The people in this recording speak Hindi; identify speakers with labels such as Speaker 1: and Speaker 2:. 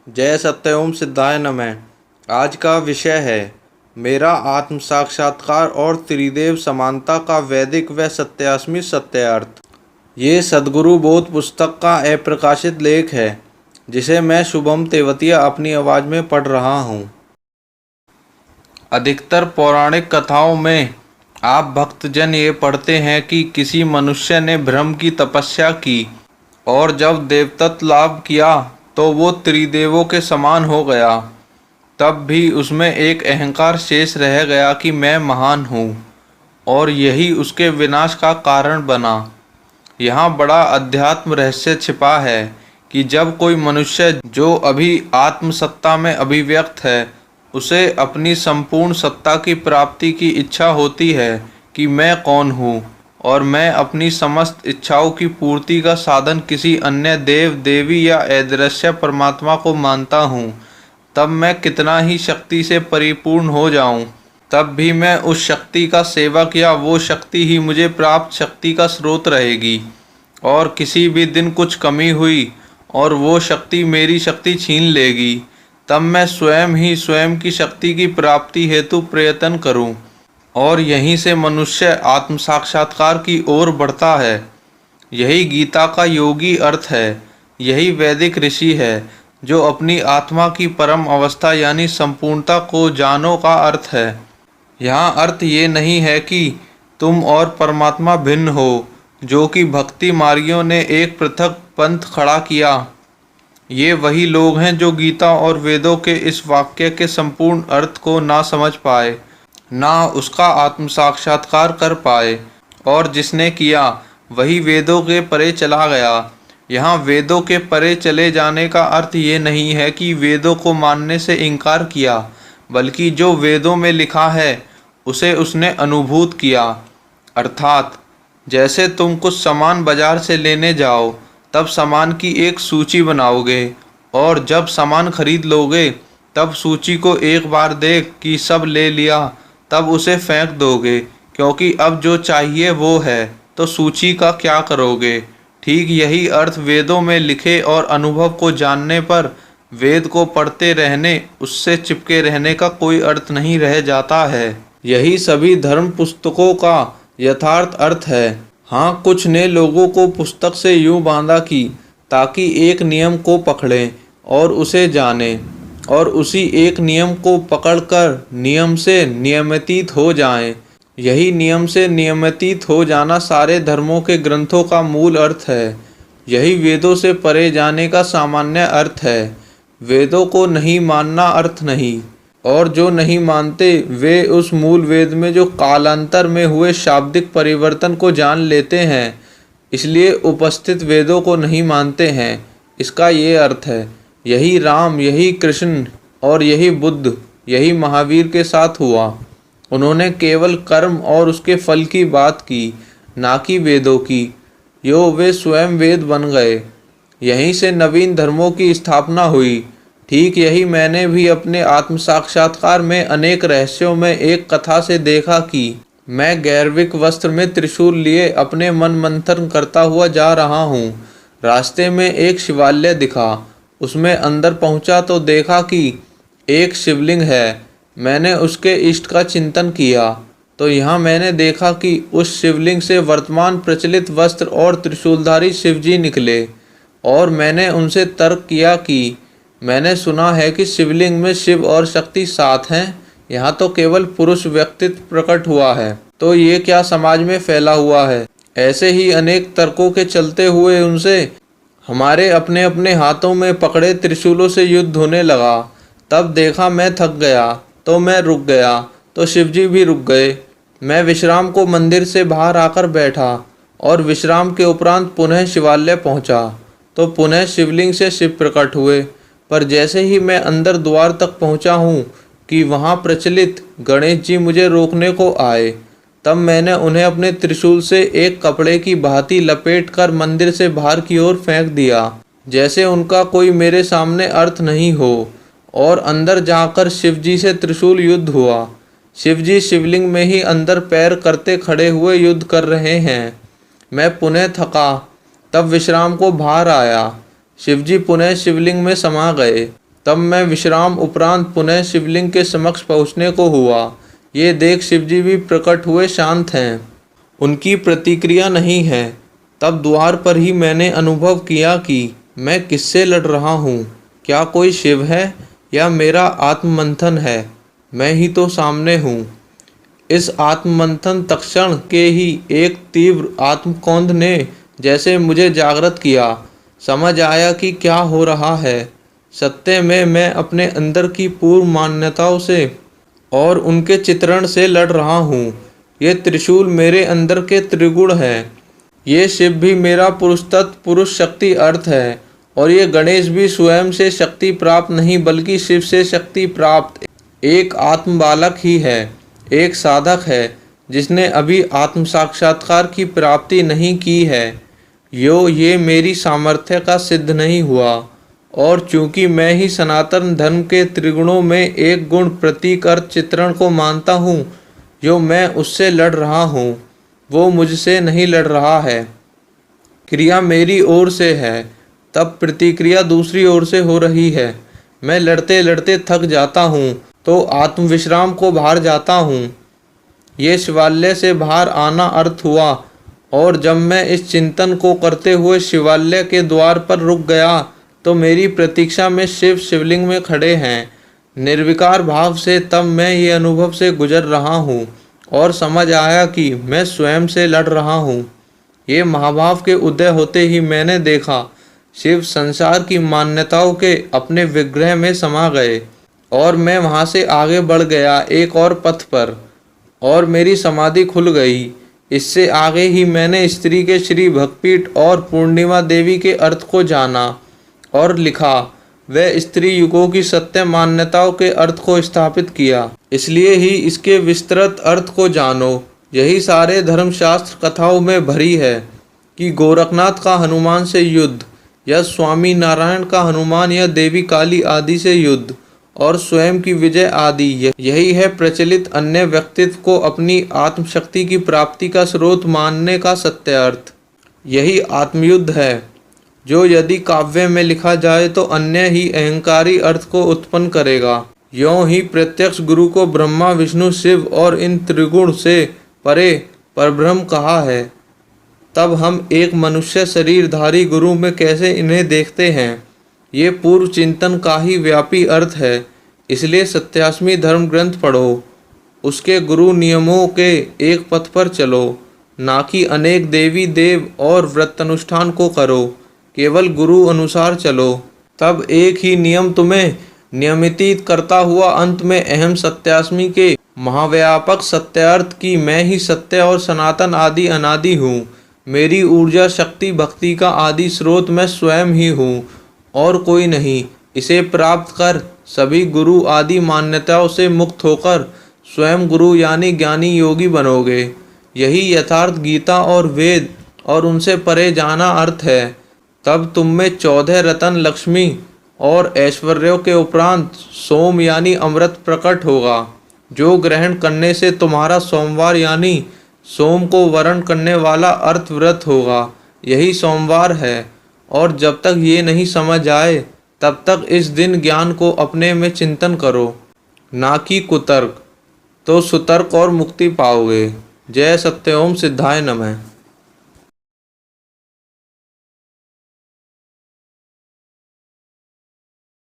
Speaker 1: जय सत्योम सिद्धाय नमः। आज का विषय है मेरा आत्म साक्षात्कार और त्रिदेव समानता का वैदिक व सत्यास्मी सत्यार्थ। ये सद्गुरु बोध पुस्तक का अप्रकाशित लेख है जिसे मैं शुभम तेवतिया अपनी आवाज़ में पढ़ रहा हूँ। अधिकतर पौराणिक कथाओं में आप भक्तजन ये पढ़ते हैं कि किसी मनुष्य ने ब्रह्म की तपस्या की और जब देवत्व लाभ किया तो वो त्रिदेवों के समान हो गया। तब भी उसमें एक अहंकार शेष रह गया कि मैं महान हूँ, और यही उसके विनाश का कारण बना। यहाँ बड़ा अध्यात्म रहस्य छिपा है कि जब कोई मनुष्य जो अभी आत्मसत्ता में अभिव्यक्त है, उसे अपनी संपूर्ण सत्ता की प्राप्ति की इच्छा होती है कि मैं कौन हूँ और मैं अपनी समस्त इच्छाओं की पूर्ति का साधन किसी अन्य देव देवी या अदृश्य परमात्मा को मानता हूँ, तब मैं कितना ही शक्ति से परिपूर्ण हो जाऊँ, तब भी मैं उस शक्ति का सेवक या वो शक्ति ही मुझे प्राप्त शक्ति का स्रोत रहेगी। और किसी भी दिन कुछ कमी हुई और वो शक्ति मेरी शक्ति छीन लेगी, तब मैं स्वयं ही स्वयं की शक्ति की प्राप्ति हेतु प्रयत्न करूं। और यहीं से मनुष्य आत्म साक्षात्कार की ओर बढ़ता है। यही गीता का योगी अर्थ है। यही वैदिक ऋषि है जो अपनी आत्मा की परम अवस्था यानी संपूर्णता को जानो का अर्थ है। यहाँ अर्थ ये नहीं है कि तुम और परमात्मा भिन्न हो, जो कि भक्ति मार्गियों ने एक पृथक पंथ खड़ा किया। ये वही लोग हैं जो गीता और वेदों के इस वाक्य के संपूर्ण अर्थ को ना समझ पाए, ना उसका आत्म साक्षात्कार कर पाए, और जिसने किया वही वेदों के परे चला गया। यहाँ वेदों के परे चले जाने का अर्थ ये नहीं है कि वेदों को मानने से इनकार किया, बल्कि जो वेदों में लिखा है उसे उसने अनुभूत किया। अर्थात जैसे तुम कुछ सामान बाजार से लेने जाओ तब सामान की एक सूची बनाओगे, और जब सामान खरीद लोगे तब सूची को एक बार देख कि सब ले लिया तब उसे फेंक दोगे, क्योंकि अब जो चाहिए वो है, तो सूची का क्या करोगे। ठीक यही अर्थ वेदों में लिखे और अनुभव को जानने पर वेद को पढ़ते रहने, उससे चिपके रहने का कोई अर्थ नहीं रह जाता है। यही सभी धर्म पुस्तकों का यथार्थ अर्थ है। हाँ, कुछ ने लोगों को पुस्तक से यूं बांधा कि ताकि एक नियम को पकड़ें और उसे जानें, और उसी एक नियम को पकड़कर नियम से नियमित हो जाएं। यही नियम से नियमित हो जाना सारे धर्मों के ग्रंथों का मूल अर्थ है। यही वेदों से परे जाने का सामान्य अर्थ है। वेदों को नहीं मानना अर्थ नहीं, और जो नहीं मानते वे उस मूल वेद में जो कालांतर में हुए शाब्दिक परिवर्तन को जान लेते हैं, इसलिए उपस्थित वेदों को नहीं मानते हैं। इसका ये अर्थ है। यही राम, यही कृष्ण और यही बुद्ध, यही महावीर के साथ हुआ। उन्होंने केवल कर्म और उसके फल की बात की, ना कि वेदों की। यो वे स्वयं वेद बन गए। यहीं से नवीन धर्मों की स्थापना हुई। ठीक यही मैंने भी अपने आत्म साक्षात्कार में अनेक रहस्यों में एक कथा से देखा कि मैं गैरविक वस्त्र में त्रिशूल लिए अपने मन मंथन करता हुआ जा रहा हूँ। रास्ते में एक शिवालय दिखा। उसमें अंदर पहुंचा तो देखा कि एक शिवलिंग है। मैंने उसके इष्ट का चिंतन किया तो यहाँ मैंने देखा कि उस शिवलिंग से वर्तमान प्रचलित वस्त्र और त्रिशूलधारी शिवजी निकले। और मैंने उनसे तर्क किया कि मैंने सुना है कि शिवलिंग में शिव और शक्ति साथ हैं, यहाँ तो केवल पुरुष व्यक्तित्व प्रकट हुआ है, तो ये क्या समाज में फैला हुआ है। ऐसे ही अनेक तर्कों के चलते हुए उनसे हमारे अपने अपने हाथों में पकड़े त्रिशूलों से युद्ध होने लगा। तब देखा मैं थक गया तो मैं रुक गया, तो शिवजी भी रुक गए। मैं विश्राम को मंदिर से बाहर आकर बैठा, और विश्राम के उपरांत पुनः शिवालय पहुंचा तो पुनः शिवलिंग से शिव प्रकट हुए। पर जैसे ही मैं अंदर द्वार तक पहुंचा हूँ कि वहाँ प्रचलित गणेश जी मुझे रोकने को आए, तब मैंने उन्हें अपने त्रिशूल से एक कपड़े की भांति लपेट कर मंदिर से बाहर की ओर फेंक दिया, जैसे उनका कोई मेरे सामने अर्थ नहीं हो। और अंदर जाकर शिवजी से त्रिशूल युद्ध हुआ। शिवजी शिवलिंग में ही अंदर पैर करते खड़े हुए युद्ध कर रहे हैं। मैं पुनः थका, तब विश्राम को बाहर आया। शिवजी पुनः शिवलिंग में समा गए। तब मैं विश्राम उपरांत पुनः शिवलिंग के समक्ष पहुँचने को हुआ। ये देख शिवजी भी प्रकट हुए, शांत हैं, उनकी प्रतिक्रिया नहीं है। तब द्वार पर ही मैंने अनुभव किया कि मैं किससे लड़ रहा हूँ। क्या कोई शिव है या मेरा आत्ममंथन है? मैं ही तो सामने हूँ। इस आत्ममंथन तत्क्षण के ही एक तीव्र आत्मकौंध ने जैसे मुझे जागृत किया। समझ आया कि क्या हो रहा है। सत्य में मैं अपने अंदर की पूर्व मान्यताओं से और उनके चित्रण से लड़ रहा हूँ। ये त्रिशूल मेरे अंदर के त्रिगुण है। ये शिव भी मेरा पुरुष तत्व, पुरुष शक्ति अर्थ है। और ये गणेश भी स्वयं से शक्ति प्राप्त नहीं बल्कि शिव से शक्ति प्राप्त एक आत्म बालक ही है, एक साधक है जिसने अभी आत्म साक्षात्कार की प्राप्ति नहीं की है। ये मेरी सामर्थ्य का सिद्ध नहीं हुआ। और चूंकि मैं ही सनातन धर्म के त्रिगुणों में एक गुण प्रतीक अर्थ चित्रण को मानता हूँ, जो मैं उससे लड़ रहा हूँ वो मुझसे नहीं लड़ रहा है। क्रिया मेरी ओर से है, तब प्रतिक्रिया दूसरी ओर से हो रही है। मैं लड़ते लड़ते थक जाता हूँ तो आत्मविश्राम को बाहर जाता हूँ। ये शिवालय से बाहर आना अर्थ हुआ। और जब मैं इस चिंतन को करते हुए शिवालय के द्वार पर रुक गया तो मेरी प्रतीक्षा में शिव शिवलिंग में खड़े हैं निर्विकार भाव से। तब मैं ये अनुभव से गुजर रहा हूँ और समझ आया कि मैं स्वयं से लड़ रहा हूँ। ये महाभाव के उदय होते ही मैंने देखा शिव संसार की मान्यताओं के अपने विग्रह में समा गए और मैं वहाँ से आगे बढ़ गया एक और पथ पर, और मेरी समाधि खुल गई। इससे आगे ही मैंने स्त्री के श्री भक्तपीठ और पूर्णिमा देवी के अर्थ को जाना और लिखा। वह स्त्री युगों की सत्य मान्यताओं के अर्थ को स्थापित किया। इसलिए ही इसके विस्तृत अर्थ को जानो। यही सारे धर्मशास्त्र कथाओं में भरी है कि गोरखनाथ का हनुमान से युद्ध, या स्वामी नारायण का हनुमान या देवी काली आदि से युद्ध और स्वयं की विजय आदि। यही है प्रचलित अन्य व्यक्तित्व को अपनी आत्मशक्ति की प्राप्ति का स्रोत मानने का सत्य अर्थ। यही आत्मयुद्ध है जो यदि काव्य में लिखा जाए तो अन्य ही अहंकारी अर्थ को उत्पन्न करेगा। यों ही प्रत्यक्ष गुरु को ब्रह्मा विष्णु शिव और इन त्रिगुण से परे परब्रह्म कहा है। तब हम एक मनुष्य शरीरधारी गुरु में कैसे इन्हें देखते हैं, ये पूर्व चिंतन का ही व्यापी अर्थ है। इसलिए 87 धर्म ग्रंथ पढ़ो, उसके गुरु नियमों के एक पथ पर चलो, ना कि अनेक देवी देव और व्रत अनुष्ठान को करो। केवल गुरु अनुसार चलो, तब एक ही नियम तुम्हें नियमित करता हुआ अंत में अहम 87 के महाव्यापक सत्यार्थ की मैं ही सत्य और सनातन आदि अनादि हूँ। मेरी ऊर्जा शक्ति भक्ति का आदि स्रोत मैं स्वयं ही हूँ और कोई नहीं। इसे प्राप्त कर सभी गुरु आदि मान्यताओं से मुक्त होकर स्वयं गुरु यानी ज्ञानी योगी बनोगे। यही यथार्थ गीता और वेद और उनसे परे जाना अर्थ है। तब तुम में 14 रतन लक्ष्मी और ऐश्वर्यों के उपरांत सोम यानी अमृत प्रकट होगा, जो ग्रहण करने से तुम्हारा सोमवार यानी सोम को वरण करने वाला अर्थ व्रत होगा। यही सोमवार है। और जब तक ये नहीं समझ आए तब तक इस दिन ज्ञान को अपने में चिंतन करो, ना कि कुतर्क, तो सुतर्क और मुक्ति पाओगे। जय सत्य ओम सिद्धाय नमः।